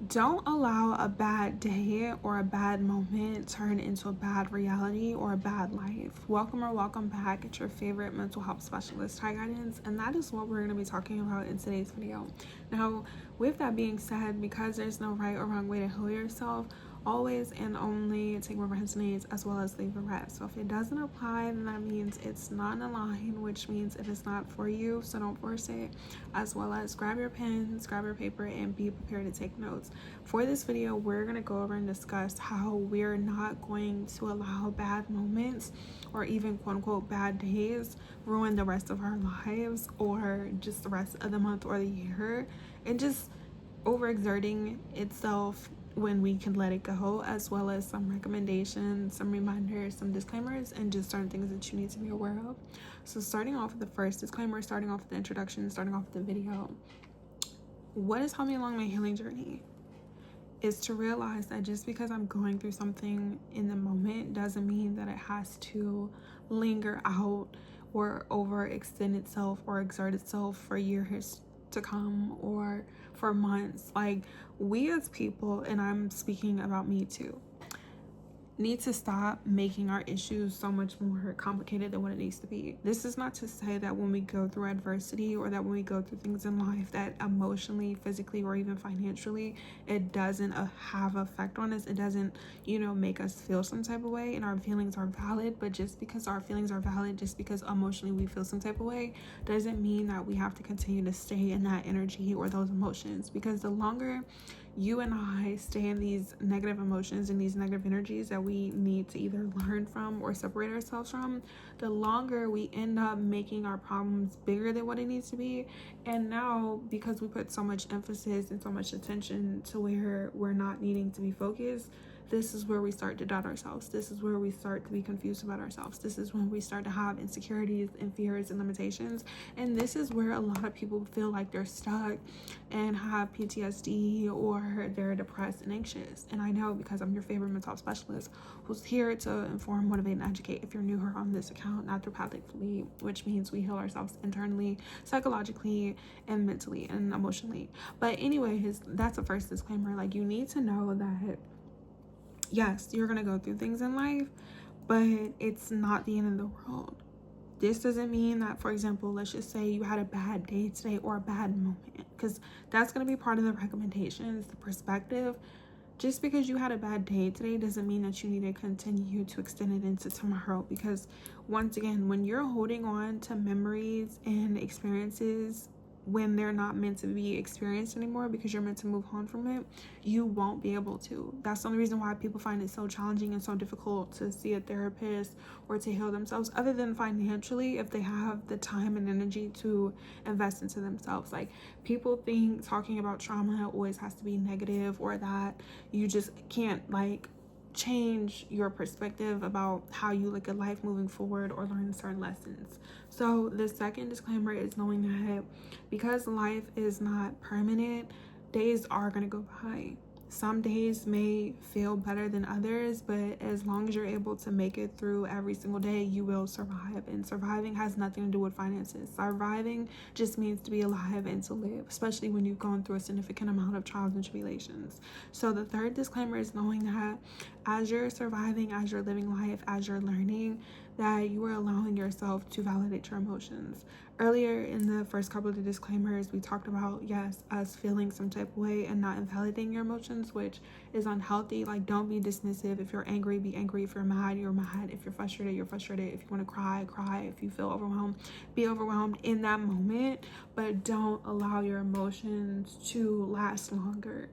Don't allow a bad day or a bad moment turn into a bad reality or a bad life. Welcome or welcome back. It's your favorite mental health specialist, High Guidance, and that is what we're going to be talking about in today's video. Now, with that being said, because there's no right or wrong way to heal yourself, always and only take reference needs as well as leave the rest. So if it doesn't apply, then that means it's not in line, which means it is not for you, so don't force it. As well as grab your pens, grab your paper, and be prepared to take notes. For this video, we're going to go over and discuss how we're not going to allow bad moments or even quote unquote bad days ruin the rest of our lives or just the rest of the month or the year, and just overexerting itself when we can let it go, as well as some recommendations, some reminders, some disclaimers, and just certain things that you need to be aware of. So starting off with the first disclaimer, starting off with the introduction, starting off with the video, what has helped me along my healing journey is to realize that just because I'm going through something in the moment doesn't mean that it has to linger out or overextend itself or exert itself for years to come or for months. Like, we as people, and I'm speaking about me too, need to stop making our issues so much more complicated than what it needs to be. This is not to say that when we go through adversity or that when we go through things in life that emotionally, physically, or even financially, it doesn't have effect on us. It doesn't, make us feel some type of way, and our feelings are valid. But just because our feelings are valid, just because emotionally we feel some type of way, doesn't mean that we have to continue to stay in that energy or those emotions. Because the longer you and I stay in these negative emotions and these negative energies that we need to either learn from or separate ourselves from, the longer we end up making our problems bigger than what it needs to be. And now, because we put so much emphasis and so much attention to where we're not needing to be focused, this is where we start to doubt ourselves. This is where we start to be confused about ourselves. This is when we start to have insecurities and fears and limitations. And this is where a lot of people feel like they're stuck and have PTSD or they're depressed and anxious. And I know, because I'm your favorite mental health specialist who's here to inform, motivate, and educate. If you're new here on this account, naturopathically, which means we heal ourselves internally, psychologically, and mentally and emotionally. But anyways, that's the first disclaimer. Like, you need to know that yes, you're gonna go through things in life, but it's not the end of the world. This doesn't mean that, for example, let's just say you had a bad day today or a bad moment, because that's going to be part of the recommendations, the perspective. Just because you had a bad day today doesn't mean that you need to continue to extend it into tomorrow, because once again, when you're holding on to memories and experiences when they're not meant to be experienced anymore because you're meant to move on from it, you won't be able to. That's the only reason why people find it so challenging and so difficult to see a therapist or to heal themselves, other than financially, if they have the time and energy to invest into themselves. Like, people think talking about trauma always has to be negative, or that you just can't change your perspective about how you look at life moving forward or learn certain lessons. So the second disclaimer is knowing that because life is not permanent, days are going to go by. Some days may feel better than others, but as long as you're able to make it through every single day, you will survive. And surviving has nothing to do with finances. Surviving just means to be alive and to live, especially when you've gone through a significant amount of trials and tribulations. So the third disclaimer is knowing that as you're surviving, as you're living life, as you're learning, that you are allowing yourself to validate your emotions. Earlier in the first couple of the disclaimers, we talked about, yes, us feeling some type of way and not invalidating your emotions, which is unhealthy. Like, don't be dismissive. If you're angry, be angry. If you're mad, you're mad. If you're frustrated, you're frustrated. If you want to cry, cry. If you feel overwhelmed, be overwhelmed in that moment, but don't allow your emotions to last longer.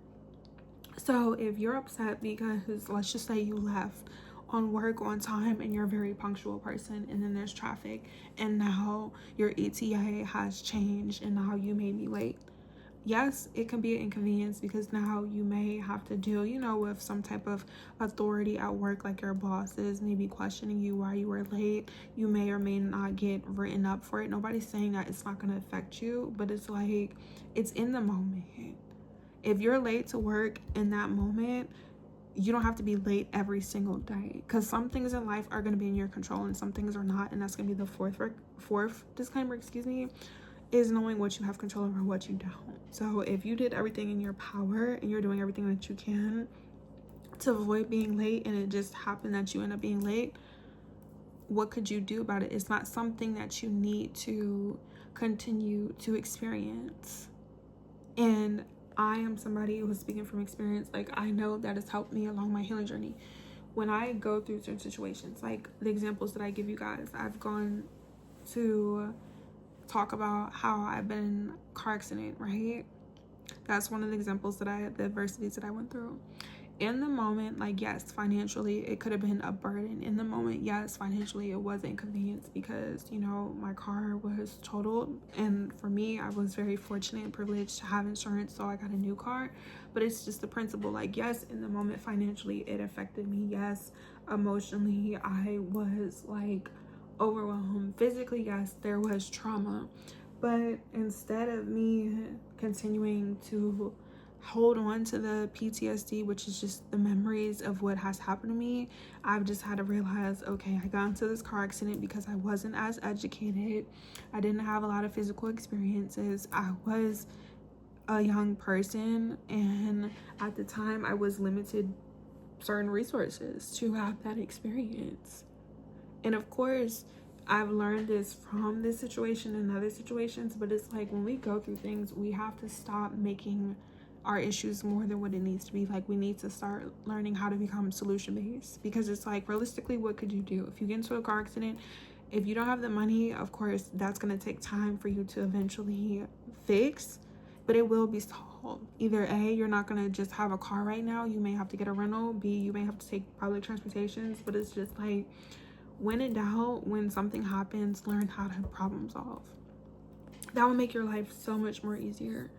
So if you're upset because, let's just say, you left on work on time and you're a very punctual person, and then there's traffic and now your ETA has changed and now you may be late. Yes, it can be an inconvenience because now you may have to deal, with some type of authority at work, like your bosses may be questioning you why you were late. You may or may not get written up for it. Nobody's saying that it's not going to affect you, but it's like, it's in the moment. If you're late to work in that moment, you don't have to be late every single day, because some things in life are going to be in your control and some things are not. And that's going to be the fourth disclaimer, is knowing what you have control over and what you don't. So if you did everything in your power and you're doing everything that you can to avoid being late, and it just happened that you end up being late, what could you do about it? It's not something that you need to continue to experience. And I am somebody who is speaking from experience. Like, I know that has helped me along my healing journey. When I go through certain situations, like the examples that I give you guys, I've gone to talk about how I've been in a car accident, right? That's one of the examples that the adversities that I went through. In the moment, like, yes, financially, it could have been a burden. In the moment, yes, financially, it was inconvenience because, you know, my car was totaled. And for me, I was very fortunate and privileged to have insurance, so I got a new car. But it's just the principle, like, yes, in the moment, financially, it affected me. Yes, emotionally, I was, like, overwhelmed. Physically, yes, there was trauma. But instead of me continuing to hold on to the PTSD, which is just the memories of what has happened to me, I've just had to realize, okay, I got into this car accident because I wasn't as educated. I didn't have a lot of physical experiences. I was a young person, and at the time I was limited certain resources to have that experience. And of course, I've learned this from this situation and other situations, but it's like when we go through things, we have to stop making our issues more than what it needs to be. Like, we need to start learning how to become solution based, because it's like, realistically, what could you do if you get into a car accident? If you don't have the money, of course, that's going to take time for you to eventually fix, but it will be solved. Either A, you're not going to just have a car right now, you may have to get a rental. B, you may have to take public transportations. But it's just like, when in doubt, when something happens, learn how to problem solve. That will make your life so much more easier.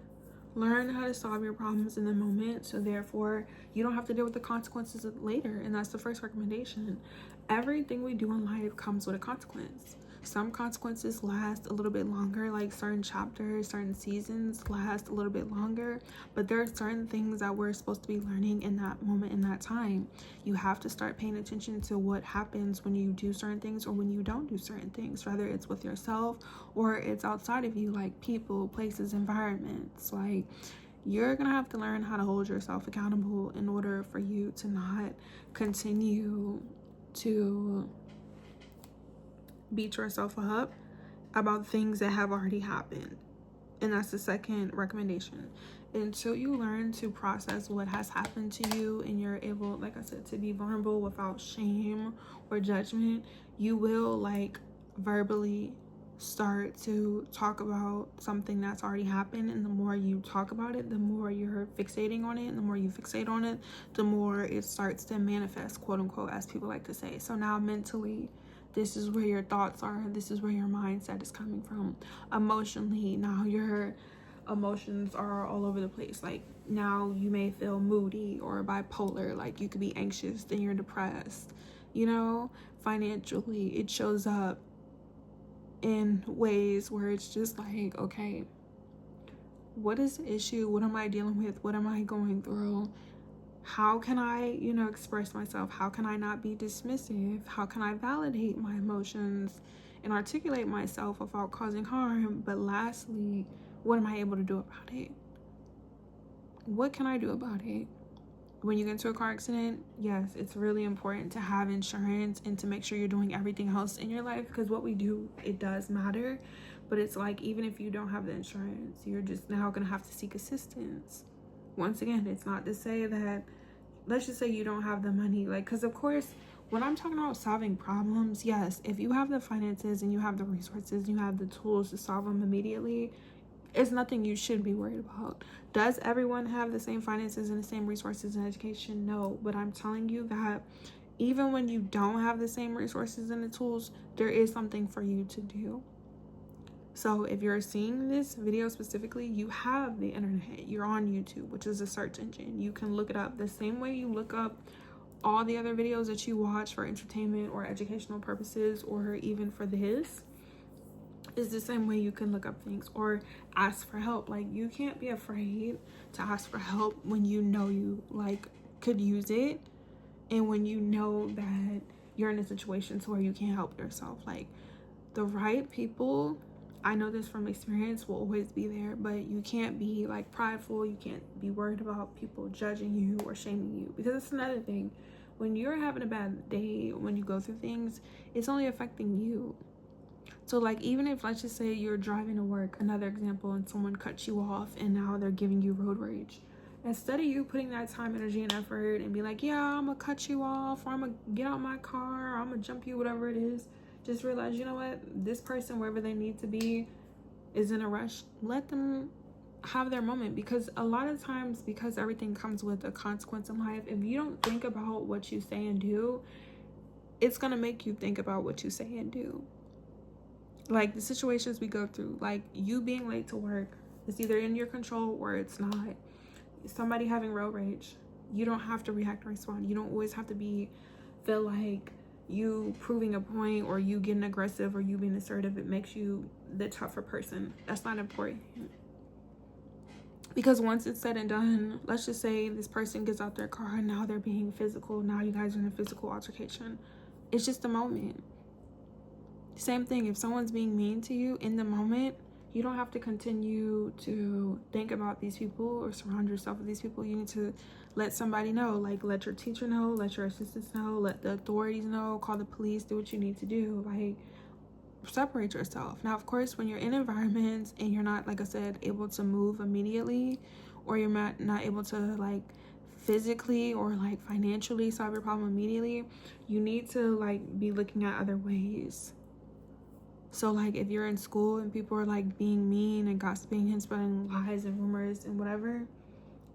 Learn how to solve your problems in the moment, so therefore you don't have to deal with the consequences later. And that's the first recommendation. Everything we do in life comes with a consequence. Some consequences last a little bit longer, like certain chapters, certain seasons last a little bit longer, but there are certain things that we're supposed to be learning in that moment, in that time. You have to start paying attention to what happens when you do certain things or when you don't do certain things, whether it's with yourself or it's outside of you, like people, places, environments. Like, you're gonna have to learn how to hold yourself accountable in order for you to not continue to beat yourself up about things that have already happened. And that's the second recommendation. Until you learn to process what has happened to you and you're able, like I said, to be vulnerable without shame or judgment, you will, like, verbally start to talk about something that's already happened. And the more you talk about it, the more you're fixating on it. And the more you fixate on it, the more it starts to manifest, quote unquote, as people like to say. So now mentally, this is where your thoughts are. This is where your mindset is coming from. Emotionally, now your emotions are all over the place. Like, now you may feel moody or bipolar. Like, you could be anxious, then you're depressed. You know, financially, it shows up in ways where it's just like, okay, what is the issue? What am I dealing with? What am I going through? How can I, express myself? How can I not be dismissive? How can I validate my emotions and articulate myself without causing harm? But lastly, what am I able to do about it? What can I do about it? When you get into a car accident, yes, it's really important to have insurance and to make sure you're doing everything else in your life, because what we do, it does matter. But it's like, even if you don't have the insurance, you're just now going to have to seek assistance. Once again, it's not to say that, let's just say you don't have the money, like, because of course, when I'm talking about solving problems, yes, if you have the finances and you have the resources, you have the tools to solve them immediately, it's nothing you should be worried about. Does everyone have the same finances and the same resources and education? No, but I'm telling you that even when you don't have the same resources and the tools, there is something for you to do. So if you're seeing this video specifically, you have the internet, you're on YouTube, which is a search engine. You can look it up the same way you look up all the other videos that you watch for entertainment or educational purposes, or even for this, is the same way you can look up things or ask for help. Like, you can't be afraid to ask for help when you know you, like, could use it, and when you know that you're in a situation to where you can't help yourself. Like, the right people I know this from experience, will always be there, but you can't be like prideful. You can't be worried about people judging you or shaming you, because it's another thing. When you're having a bad day, when you go through things, it's only affecting you. So like, even if, let's just say you're driving to work, another example, and someone cuts you off and now they're giving you road rage, instead of you putting that time, energy, and effort and be like, yeah, I'm gonna cut you off, or I'm gonna get out my car, or I'm gonna jump you, whatever it is, just realize, you know what, this person, wherever they need to be, is in a rush. Let them have their moment, because a lot of times, because everything comes with a consequence in life, if you don't think about what you say and do, it's gonna make you think about what you say and do. Like the situations we go through, like you being late to work, it's either in your control or it's not. Somebody having road rage, you don't have to react or respond. You don't always have to feel like you proving a point, or you getting aggressive, or you being assertive. It makes you the tougher person. That's not important. Because once it's said and done, let's just say this person gets out their car and now they're being physical. Now you guys are in a physical altercation. It's just a moment. Same thing, if someone's being mean to you in the moment, you don't have to continue to think about these people or surround yourself with these people. You need to let somebody know, like let your teacher know, let your assistants know, let the authorities know, call the police, do what you need to do. Like, separate yourself. Now, of course, when you're in environments and you're not, like I said, able to move immediately, or you're not able to like physically or like financially solve your problem immediately, you need to like be looking at other ways. So like, if you're in school and people are like being mean and gossiping and spreading lies and rumors and whatever,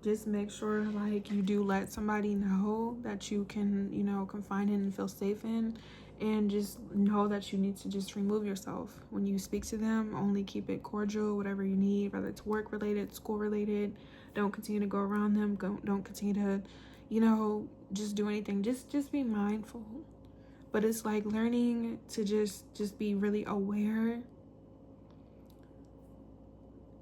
just make sure like you do let somebody know that you can, you know, confide in and feel safe in, and just know that you need to just remove yourself. When you speak to them, only keep it cordial, whatever you need, whether it's work related, school related. Don't continue to go around them. Don't continue to, you know, just do anything. Just be mindful. But it's like learning to just be really aware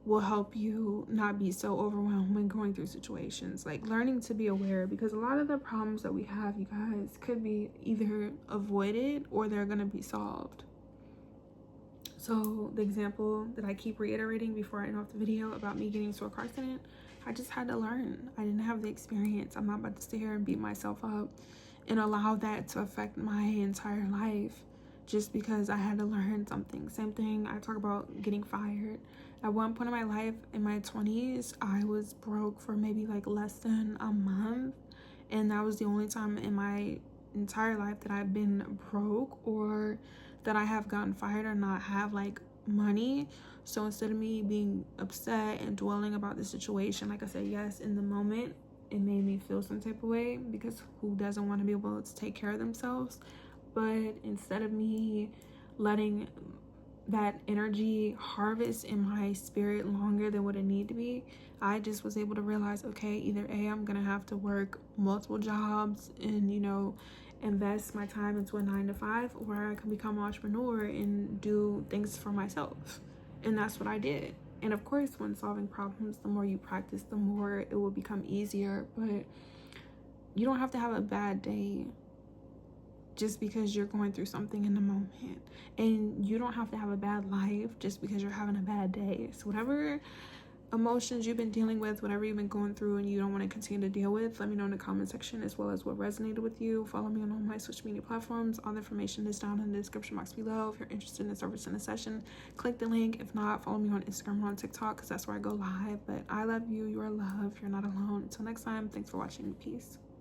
will help you not be so overwhelmed when going through situations. Like learning to be aware, because a lot of the problems that we have, you guys, could be either avoided or they're going to be solved. So the example that I keep reiterating before I end off the video about me getting into a car accident, I just had to learn. I didn't have the experience. I'm not about to sit here and beat myself up and allow that to affect my entire life just because I had to learn something. Same thing, I talk about getting fired. At one point in my life, in my 20s, I was broke for maybe like less than a month. And that was the only time in my entire life that I've been broke, or that I have gotten fired or not have like money. So instead of me being upset and dwelling about the situation, like I said, yes, in the moment, it made me feel some type of way, because who doesn't want to be able to take care of themselves? But instead of me letting that energy harvest in my spirit longer than what it needed to be, I just was able to realize, okay, either A, I'm gonna have to work multiple jobs and, you know, invest my time into a 9-to-5, or I can become an entrepreneur and do things for myself. And that's what I did. And of course, when solving problems, the more you practice, the more it will become easier. But you don't have to have a bad day just because you're going through something in the moment. And you don't have to have a bad life just because you're having a bad day. So whatever emotions you've been dealing with, whatever you've been going through and you don't want to continue to deal with, let me know in the comment section, as well as what resonated with you. Follow me on all my social media platforms. All the information is down in the description box below. If you're interested in a service in a session, click the link. If not, follow me on Instagram or on TikTok, because that's where I go live. But I love you. You are loved. You're not alone. Until next time, thanks for watching. Peace.